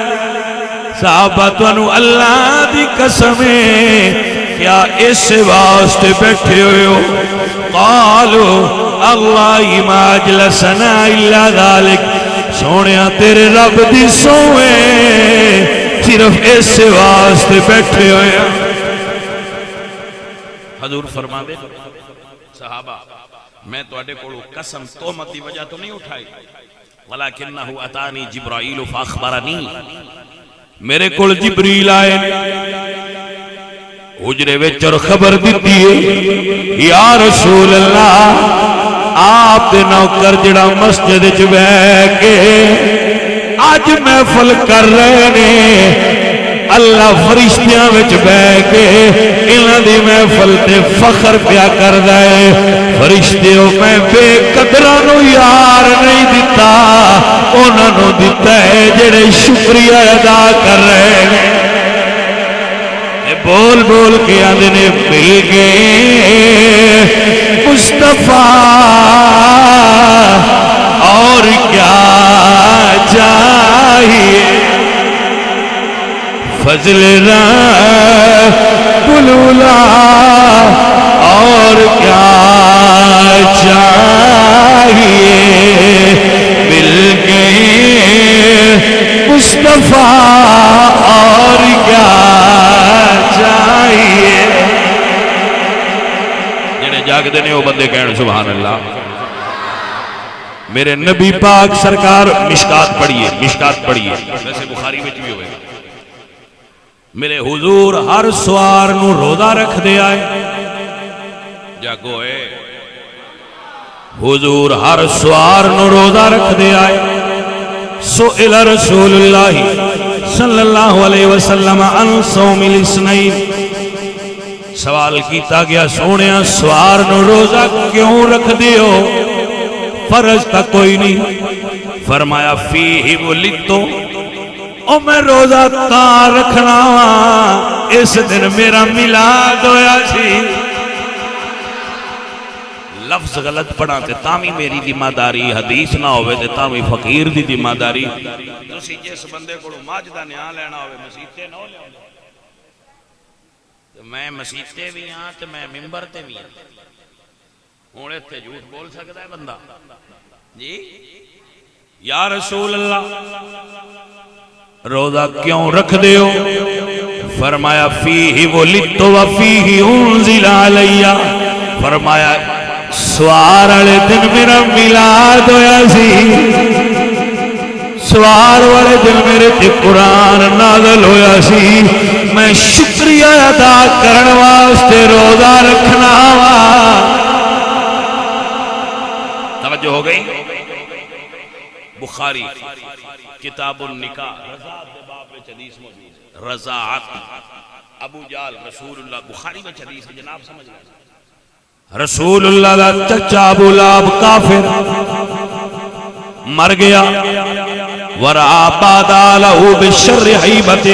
صحابہ تانوں اللہ دی قسم ہے کیا اس واسطے بیٹھے ہوئے ہو؟ قالوا اللہ ما اجلسنا الا ذلک، سونیا تیرے رب دی سوئے صرف اس واسطے بیٹھے ہوئے ہیں۔
حضور فرما دے صحابہ میں تواڈے کولوں قسم تہمت دی وجہ تو نہیں اٹھائی، ولکنہ اتانی جبرائیل فاخبرنی، میرے کول جبریل آئے حجرے وچ اور خبر دیتی ہے یا رسول اللہ آپ دے نوکر جڑا مسجد وچ بیٹھ کے اج محفل کر رہے نے، اللہ فرشتیاں وچ بیٹھ کے انہاں دی محفل تے فخر پیا کردا ہے، فرشتیوں میں بے قدراں نو یار نہیں دتا، انہاں نو دتا ہے جڑے شکریہ ادا کر رہے ہیں۔ بول بول کے آدھے نے مل گئے مصطفیٰ اور کیا چاہیے، فضل بلولا اور کیا چاہیے، مل گئے مصطفیٰ اور کیا چاہیے۔ جنہیں جاگ دینے وہ بندے کہنے سبحان اللہ۔ میرے نبی پاک سرکار مشکات پڑھیے، مشکات پڑھیے، ویسے بخاری میں بھی ہوئے، میرے حضور ہر سوار نو روزہ رکھ دے آئے، جاگو ہے حضور ہر سوار نو روزہ رکھ دے آئے۔ سئل رسول اللہ صلی اللہ علیہ وسلم عن صوم الاثنین، سوال کیتا گیا سونیا سوار نو روزہ کیوں رکھ دیو، فرض تا کوئی نہیں، فرمایا فیہ ولدتو، او میں روزہ تا رکھنا اس دن میرا میلاد ہویا سی۔ لفظ غلط پڑھا تے تامی میری ذمہ داری، حدیث نہ ہوئے تے تامی فقیر دی ذمہ داری۔ تسی جس بندے کو ماجدہ نیاں لینا ہوئے مسیحتے نہ لے، میں مسیحتے بھی ہاں تے میں ممبر تے بھی ہاں، ہونے تھے جھوٹ بول سکتا ہے بندہ جی؟ یا رسول اللہ روزہ کیوں رکھ دے ہو؟ فرمایا فیہ ولدت و فیہ انزل علیہ، فرمایا سوار والے دن میرا میلاد ہویا سی، سوار والے دن میرے تے قرآن نازل ہویا سی، میں شکریہ ادا کرن واسطے روزہ رکھنا وا۔ توجہ ہو گئی؟ بخاری کتاب النکاح رضاعت ابو جال رسول اللہ، بخاری میں حدیث ہے جناب سمجھ گئے، رسول اللہ دا چچا ابو لہب کافر مر گیا، ورعا بادا لہو بشر حیبت،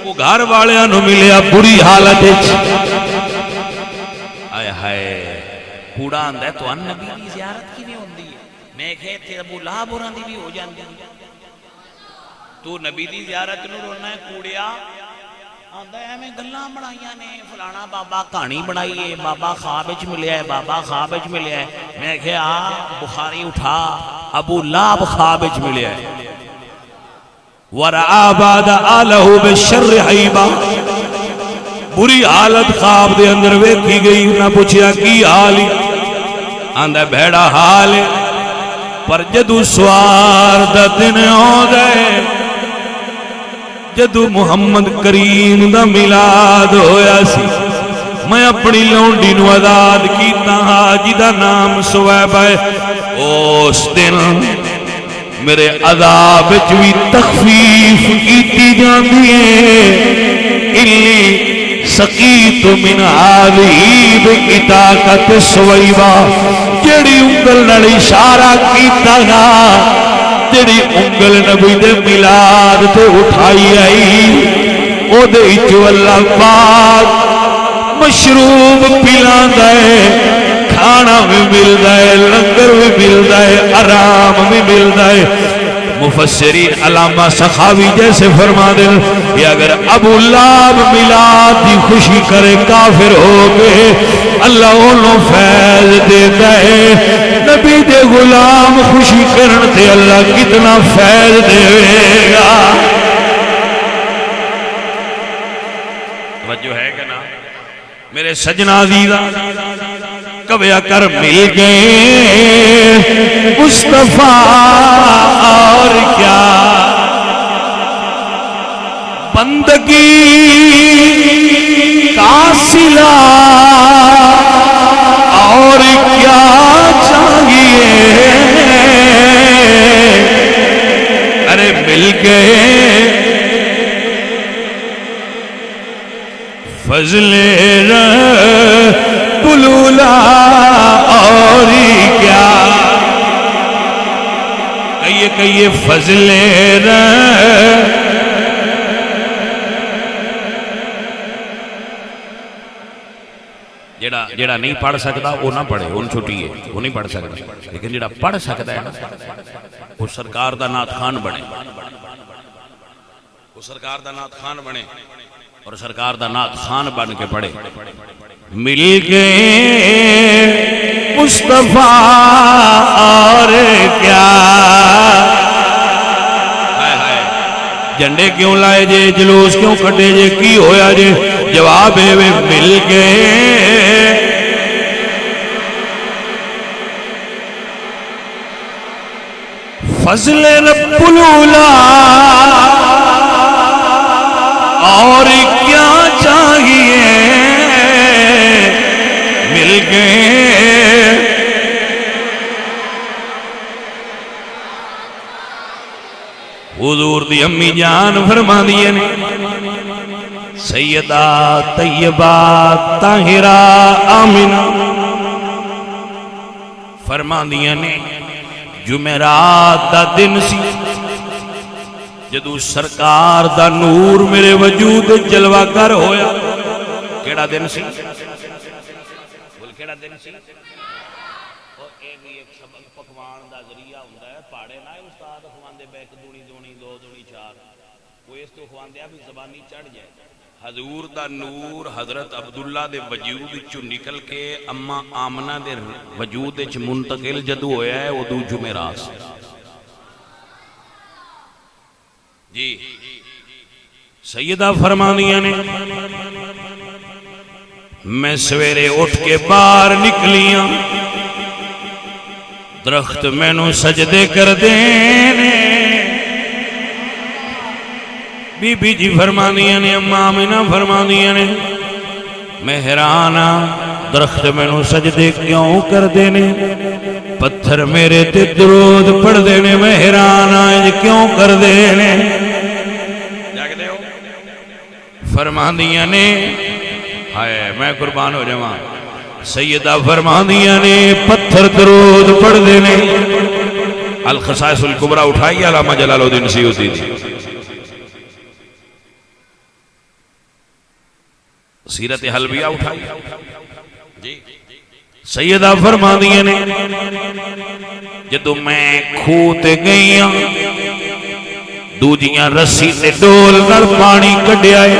وہ گھر والے انہوں ملیا بری حالت، آئے ہائے کوڑا اندہ ہے تو ان نبی کی زیارت کی بھی ہوندی ہے، میں کہتے ابو لہب اور اندھی بھی ہو جاندی، تو نبی دی زیارت نو رونا ہے کوڑیا آندہ ہے میں گلہ بڑھائیاں نے، فلانا بابا کہانی بڑھائیے، بابا خوابج ملیا ہے، بابا خوابج ملیا ہے، میں کہا بخاری اٹھا ابو لہب خوابج ملیا ہے، ورعا بعد آلہ بشر حیبہ، بری حالت خواب دے اندر ویکھی گئی، نہ پوچھیا کی حالی، آندہ بھیڑا حال ہے، پر جدو سوار دا دن ہو گئے، جدو محمد کریم دا میلاد ہویا سی، میں اپنی لونڈی نو آزاد کیتا حاجی دا نام سویب ہے، اس دن میرے عذاب بھی تخفیف کیتی جاندی ہے، انی سقیت من آلی بکتاکت سویبہ، جڑی انگل نال اشارہ کیتا گا، جڑی انگل نبی دے میلاد تے اٹھائی آئی، او دے اچھو اللہ پاک مشروب پلان دے،
کھانا بھی ملتا ہے، لنگر بھی ملتا ہے، آرام بھی ملتا ہے۔ مفسرین علامہ سخاوی جیسے فرما دیں کہ اگر ابو لہب میلاد کی خوشی کرے کافر ہو گئے، اللہ انہوں فیض دیتا ہے۔ نبی دے غلام خوشی کرن تے اللہ کتنا فیض دے گا۔ توجہ ہے کہ نا میرے سجنا عزیزاں، کبیا کر مل گئے مصطفیٰ اور کیا بندگی کا صلہ اور کیا چاہیے۔ ارے مل گئے فضل بلولا اور کیا، کہیے فضل جڑا نہیں پڑھ سکتا وہ نہ پڑھے، ان چھٹی ہے، وہ نہیں پڑھ سکتا، لیکن جڑا پڑھ سکتا ہے وہ سرکار دا نعت خوان بنے، وہ سرکار دا نعت خوان بنے اور سرکار دا نعت خوان بن کے پڑھے۔ مل گئے مصطفیٰ اور کیا، جھنڈے کیوں لائے جے، جلوس کیوں کٹے جے، کی ہویا جے؟ جواب ہے مل گئے فضل رب العلا اور کیا چاہیے، مل گئے حضور دی امی جان فرما دیے نے سیدہ طیبہ طاہرہ آمنہ فرما دیے نے جمعرات دا دن سی جدو سرکار دا نور میرے وجود جلوہ گر ہویا۔ کیڑا دن سی؟ بول کیڑا دن سی؟ اور اے بھی ایک سبق پکوان دا ذریعہ ہوندہ ہے، پاڑے نہ استاد خواندے بیک دونی دونی دو دونی چار، وہ اس تو خواندے بھی زبانی چڑھ جائے۔ حضور دا نور حضرت عبداللہ دے وجود چو نکل کے اما آمنہ دے وجود چ منتقل جدو ہویا ہے وہ دو جمعرات سے جی سیدہ فرمانیاں نے میں سویرے اٹھ کے باہر نکلیاں درخت میں نو سجدے کر دینے بی بی جی فرمانیاں نے اماں آمنہ فرمانیاں نے میں حیرانہ درخت میں نو سجدے کیوں کر دینے پتھر میرے تے درود پڑھ دینے میں حیرانہ کیوں کر دینے فرمانیاں نے ہائے میں قربان ہو جاواں سیدہ فرمانیاں نے پتھر درود پڑھ دینے الخصائص الکبریٰ اٹھائی علامہ جلال الدین سیوطی دی سیرت حلبیہ اٹھائی جی سیدہ فرمانیاں نے جدو میں کھوتے گئیاں دوجیاں رسی تے ڈول نر پانی کڈے آئے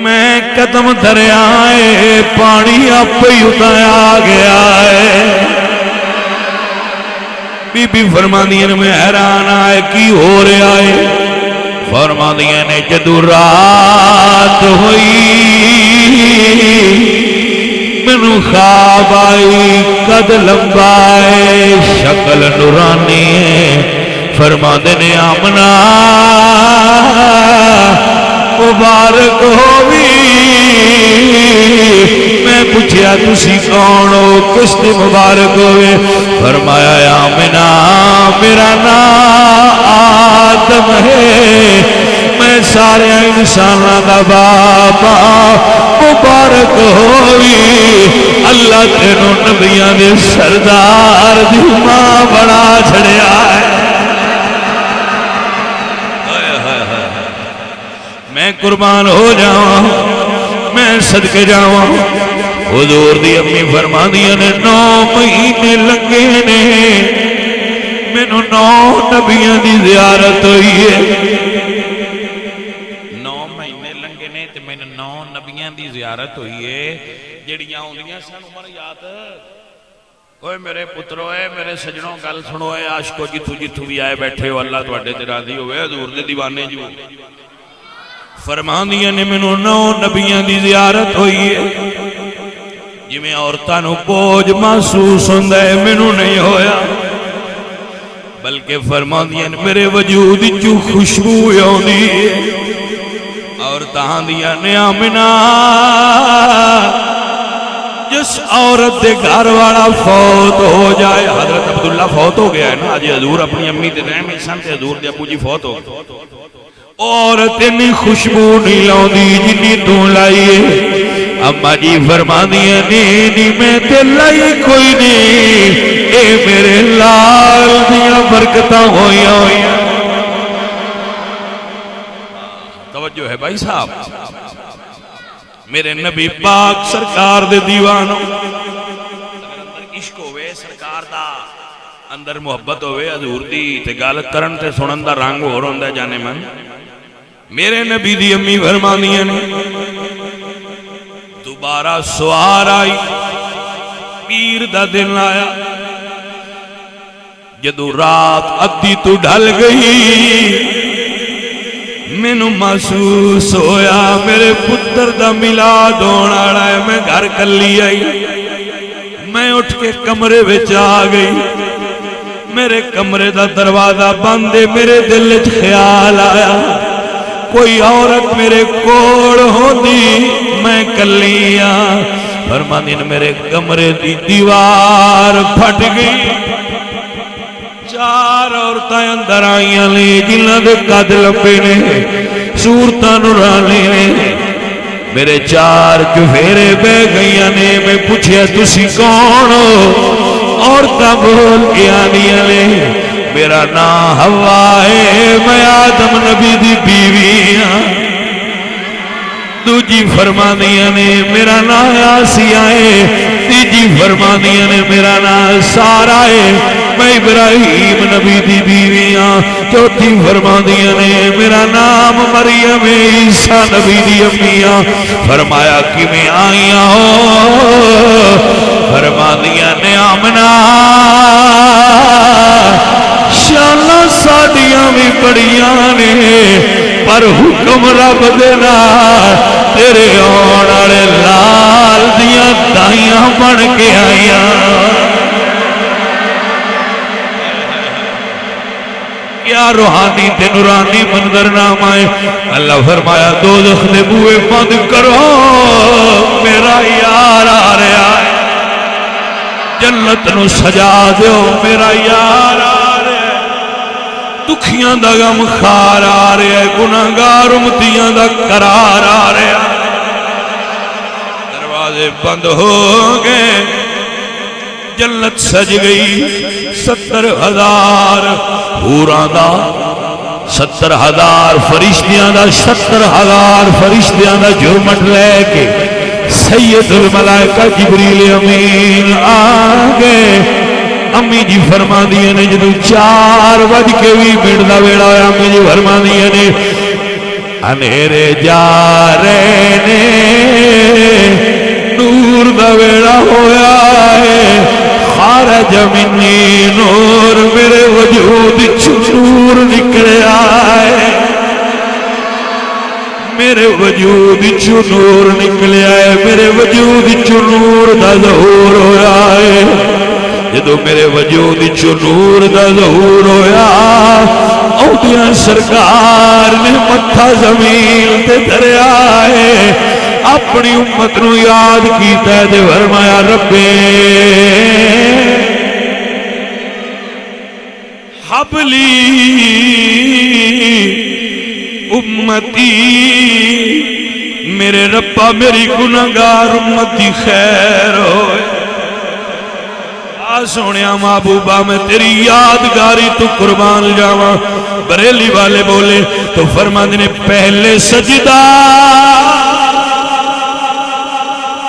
میں قدم دھرے آئے پانی آپ ہی اتایا گیا ہے بی بی فرمانیاں نے میں حیران آئے کی ہو رہے آئے فرمانیاں نے جدو رات ہوئی منو خواب آئی قد لمبائے شکل نورانی ہے فرما دینے آمنہ مبارک ہوئی میں پوچھیا تسی کون ہو کس نے مبارک ہوئے فرمایا آمنہ میرا نام آدم ہے میں سارے انسانہ دا بابا مبارک ہوئی اللہ تینوں نبیان دے سردار دی ماں بڑا چھڑیا ہے میں قربان ہو جاؤں میں صدقے جاؤں حضور دی امی فرماندیاں نے 9 مہینے لگے نے مینوں 9 نبیاں دی زیارت ہوئی ہے
9 مہینے لنگے نے تے مینوں 9 نبیاں دی زیارت ہوئی ہے جڑیاں ہوندیاں سن عمر یاد اوے میرے پترو اے میرے سجنوں گل سنو اے عاشقو جتھوں بھی آئے بیٹھے ہو اللہ تواڈے تے راضی ہوئے حضور دے دیوانے جو
فرماندیاں نے مینوں 9 نبیاں دی زیارت ہوئی ہے جویں عورتاں نوں بوجھ محسوس ہوندا ہے مینوں نہیں ہویا بلکہ فرماندیاں نے میرے وجود وچوں خوشبو آوندی ہے عورتاں دیاں نے آمنہ جس عورت دے گھر والا فوت ہو جائے حضرت عبداللہ فوت ہو گیا ہے نا آج حضور اپنی امی تے رحم احسان تے حضور دے ابو جی فوت ہو گئے عورت اتنی خوشبو نہیں لاؤندی جنی تو لائیے اما جی فرماندیاں نہیں میں تے لائی کوئی نہیں اے میرے لال دیاں برکتاں ہویاں ہویاں
توجہ ہے بھائی صاحب
میرے نبی پاک سرکار دے دیوانوں
اندر عشق ہوئے سرکار دا اندر محبت ہوئے حضور دی تے گل کرن تے سنن دا رنگ ہور ہوندا جانے من
میرے نبی دی امی فرماندیاں نے دوبارہ سوار آئی پیر دا دن آیا جدو رات ادھی تو ڈھل گئی مینوں محسوس ہویا میرے پتر دا میلاد ہون والا ہے میں گھر کلی آئی میں اٹھ کے کمرے وچ آ گئی میرے کمرے دا دروازہ بند ہے میرے دل وچ خیال آیا کوئی عورت میرے کوڑ ہوندی میں کلی ہاں فرماندی نے میرے کمرے دی دیوار پھٹ گئی 4 عورتیں اندر آئیاں نے جنہاں دے قد لمبے نے صورتاں نورانی نے میرے 4 چفیرے بہ گئیاں نے میں پوچھیا تسی کون ہو عورتاں بول کے آندیاں نے میرا نام حوا ہے میں آدم نبی دی بیوی ہاں دوجی فرماندیاں نے میرا نام آسیہ ہے تیجی فرماندیاں نے میرا نام سارا ہے میں ابراہیم نبی دی بیوی ہاں چوتھی فرماندیاں نے میرا نام مریم عیسیٰ نبی دی امی ہاں فرمایا کیویں آئیاں ہو فرماندیاں نے آمنہ شاناں ساڈیاں بھی بڑیاں نے پر حکم رب دینا تیرے آن والے لال دیاں دائیاں بن کے آئیاں کیا روحانی تے نورانی منظر نام آئے اللہ فرمایا دوزخ دے بوئے بند کرو میرا یار آ رہا ہے جنت نو سجا دیو میرا یار آ رہا ہے دکھیاں دا غم خار آ رہا ہے گناہگار امتیاں دا قرار آ رہا ہے دروازے بند ہو گئے جنت سج گئی 70,000 حوراں دا 70,000 فرشتیاں دا 70,000 فرشتیاں دا جرمٹ لے کے سید الملائکہ جبریل امین آگے امی جی فرما دیئے نے جدو 4 بج کے بھی منٹ دا ویڑا ہویا امی جی فرما دیئے نے انیرے جا رہے نے نور دا ویڑا ہویا ہے خارج منی نور میرے وجود نور نکلے آئے میرے وجود نور نکلے آئے میرے وجود نور دا ظہور ہویا ہے جدو میرے وجود نور دا ظہور ہویا اودیاں سرکار نے متھا زمین تے دھریا ہے اپنی امت نو یاد کیتا ہے دے فرمایا ربے حبلی امتی میرے ربا میری گناہگار امتی خیر ہوئے سونیا محبوبہ میں تیری یادگاری تو قربان جاواں بریلی والے بولے تو فرماندے نے پہلے سجدہ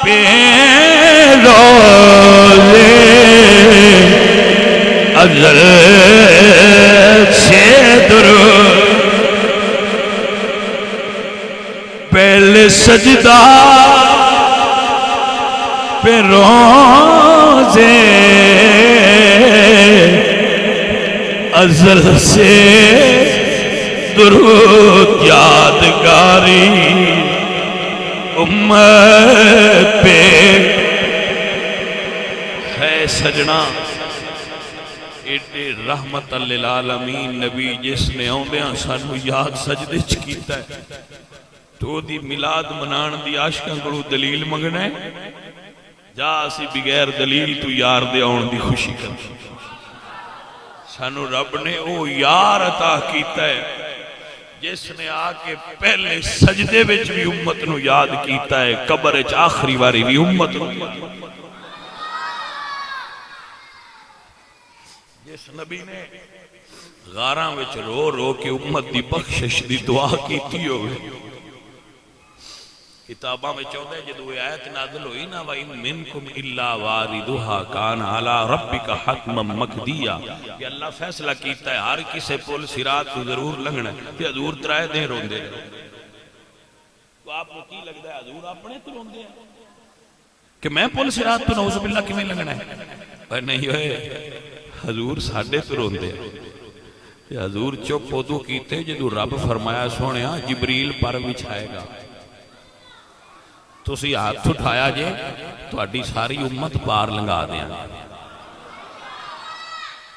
پہلے روزے ازل سے درود پہلے سجدہ پہ روزے ازل سے درود یادگاری امت پہ ہے سجنا ایڈے رحمت للعالمین نبی جس نے آؤندیاں سانو یاد سجدے چ کیتا ہے تو دی میلاد منان دی عاشقاں کولوں دلیل منگنا ہے جا اسی بغیر دلیل تو یار دے آن دی خوشی کرنا سانو رب نے او یار عطا کیتا ہے جس نے آکے پہلے سجدے وچ بھی امت نو یاد کیتا ہے قبر وچ آخری واری بھی امت نو جس نبی نے غاراں وچ رو رو کے امت دی بخشش دی دعا کیتی ہوئے کتاباں میں چاہتے ہیں جدو آیت نازل ہوئی نا وَإِن مِّنْكُمْ إِلَّا وَارِدُهَا كَانَ عَلَىٰ رَبِّكَ حَتْمًا مَّقْضِيًّا کہ اللہ فیصلہ کیتا ہے ہر کسے پل صراط تو ضرور لنگنا ہے کہ حضور ترائے دیں روندے رہے تو آپ کو کی لگتا ہے حضور اپنے تو روندے ہیں کہ میں پل صراط تو نعوذ باللہ کی میں لنگنا ہے پر نہیں ہوئے حضور ساڑھے تو روندے ہیں کہ حضور چپ پودو کیتے جدو رب فرمایا سونے جبریل پر بچھائے گا تو اسی ہاتھ اٹھایا جے تو اڈی ساری امت پار لنگا دیا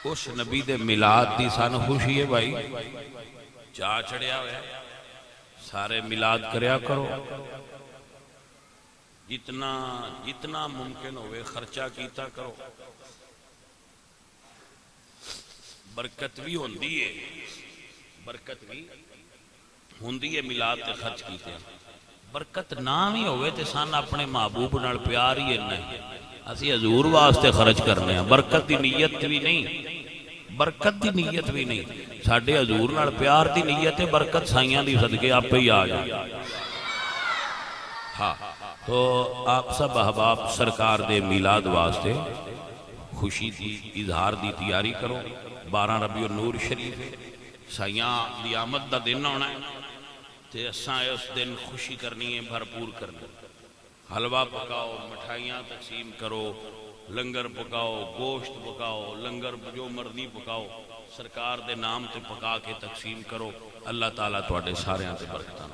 اس نبی دے ملاد دی سان خوشی ہے بھائی چاہ چڑھیا ہوئے سارے ملاد کریا کرو جتنا ممکن ہوئے خرچہ کیتا کرو برکت بھی ہوندی ہے ملاد تے خرچ کیتے ہیں برکت نام ہی ہوئے تے سان اپنے محبوب نال پیار ہی نہیں اسی حضور واسطے خرچ کرنے ہیں برکت دی نیت بھی نہیں ساڑھے حضور نال پیار دی نیت ہے برکت سائیاں دی صدقے آپ پہ ہی آ جائے ہاں تو آپ سب احباب سرکار دے میلاد واسطے خوشی دی اظہار دی تیاری کرو 12 ربیع النور شریف سائیاں دی آمد دا دن ہونا ہے تے اساں اس دن خوشی کرنی ہے بھرپور کرنی حلوہ پکاؤ مٹھائیاں تقسیم کرو لنگر پکاؤ گوشت پکاؤ لنگر جو مرضی پکاؤ سرکار دے نام تے پکا کے تقسیم کرو اللہ تعالیٰ تواڈے سارے تے برکتاں